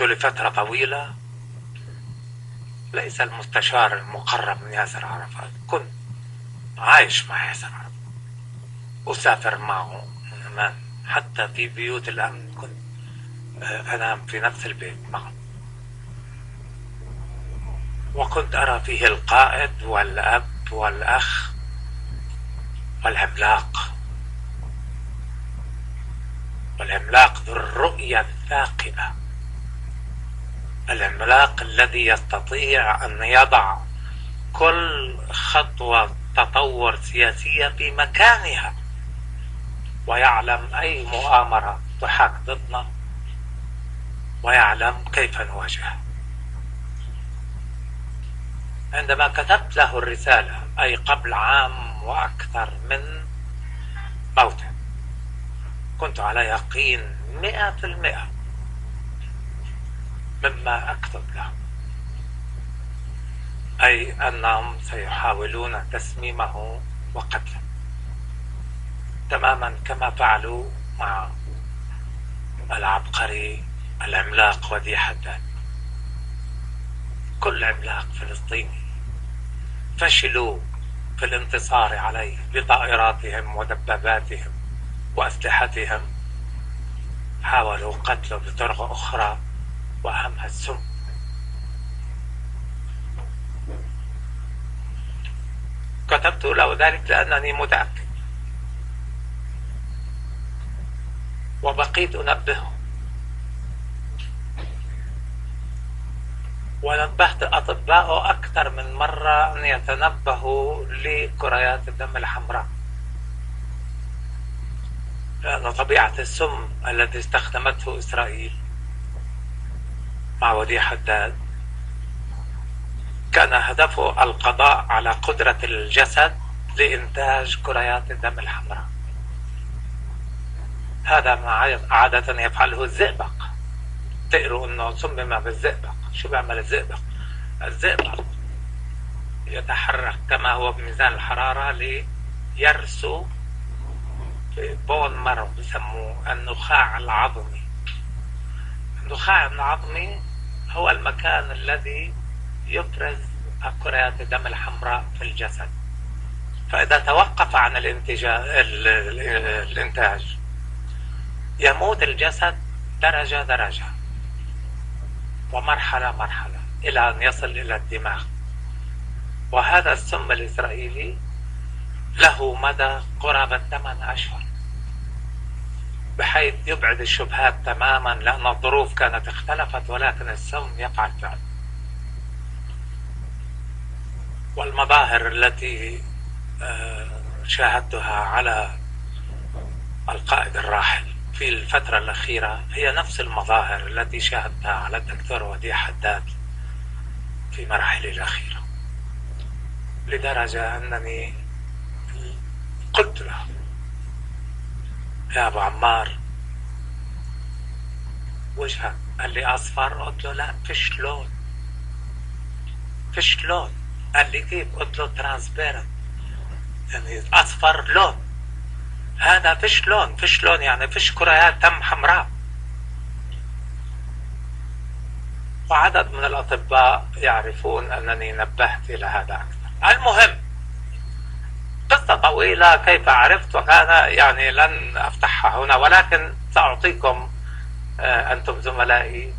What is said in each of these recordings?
كنت لفترة طويلة ليس المستشار المقرب من ياسر عرفات، كنت عايش مع ياسر عرفات، أسافر معه من زمان، حتى في بيوت الأمن كنت أنام في نفس البيت معه، وكنت أرى فيه القائد والأب والأخ والعملاق ذو الرؤية الثاقبة، العملاق الذي يستطيع أن يضع كل خطوة تطور سياسية في مكانها، ويعلم أي مؤامرة تحاك ضدنا، ويعلم كيف نواجهها. عندما كتبت له الرسالة، أي قبل عام وأكثر من موته، كنت على يقين 100% مما أكتب له، أي أنهم سيحاولون تسميمه وقتله، تماما كما فعلوا مع العبقري العملاق وديع حداد. كل عملاق فلسطيني فشلوا في الانتصار عليه بطائراتهم ودباباتهم وأسلحتهم، حاولوا قتله بطرق أخرى وأهمها السم. كتبت له ذلك لأنني متأكد، وبقيت أنبهه، ونبهت أطباء أكثر من مرة أن يتنبهوا لكريات الدم الحمراء، لأن طبيعة السم الذي استخدمته إسرائيل مع وديع حداد كان هدفه القضاء على قدرة الجسد لإنتاج كريات الدم الحمراء. هذا ما عادة يفعله الزئبق. تقروا أنه صمم بالزئبق. شو بيعمل الزئبق؟ الزئبق يتحرك كما هو بميزان الحرارة ليرسو في بون مارو، بسموه النخاع العظمي. النخاع العظمي هو المكان الذي يفرز كريات الدم الحمراء في الجسد، فإذا توقف عن الإنتاج يموت الجسد درجة درجة ومرحلة مرحلة إلى أن يصل إلى الدماغ. وهذا السم الإسرائيلي له مدى قرابة 8 أشهر، بحيث يبعد الشبهات تماما، لأن الظروف كانت اختلفت ولكن السم يقع الفعل. والمظاهر التي شاهدتها على القائد الراحل في الفترة الأخيرة هي نفس المظاهر التي شاهدتها على الدكتور وديع حداد في مراحله الأخيرة، لدرجة أنني قلت له: يا أبو عمار وجهك. قال لي: أصفر. قلت له: لا، فيش لون. فيش لون. قال لي: كيف؟ قلت له: ترانسبيرنت، يعني أصفر لون. هذا فيش لون. فيش لون يعني فيش كريات دم حمراء. وعدد من الأطباء يعرفون أنني نبهت إلى هذا أكثر. المهم، قصة طويلة كيف عرفت، وكان يعني لن أفتحها هنا، ولكن سأعطيكم أنتم زملائي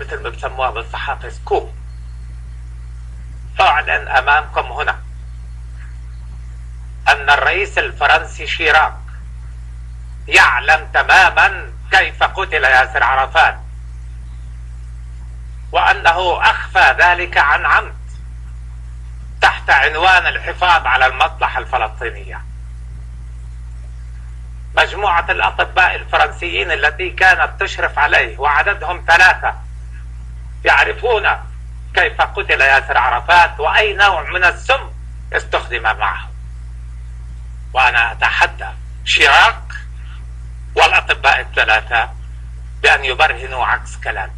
مثل ما بسموها بالصحافة سكوب. أعلن أمامكم هنا أن الرئيس الفرنسي شيراك يعلم تماما كيف قتل ياسر عرفات، وأنه أخفى ذلك عن عمد تحت عنوان الحفاظ على المصلحة الفلسطينية. مجموعة الأطباء الفرنسيين التي كانت تشرف عليه وعددهم 3 يعرفون كيف قتل ياسر عرفات وأي نوع من السم استخدم معه. وأنا أتحدى شيراك والأطباء ال3 بأن يبرهنوا عكس كلامي.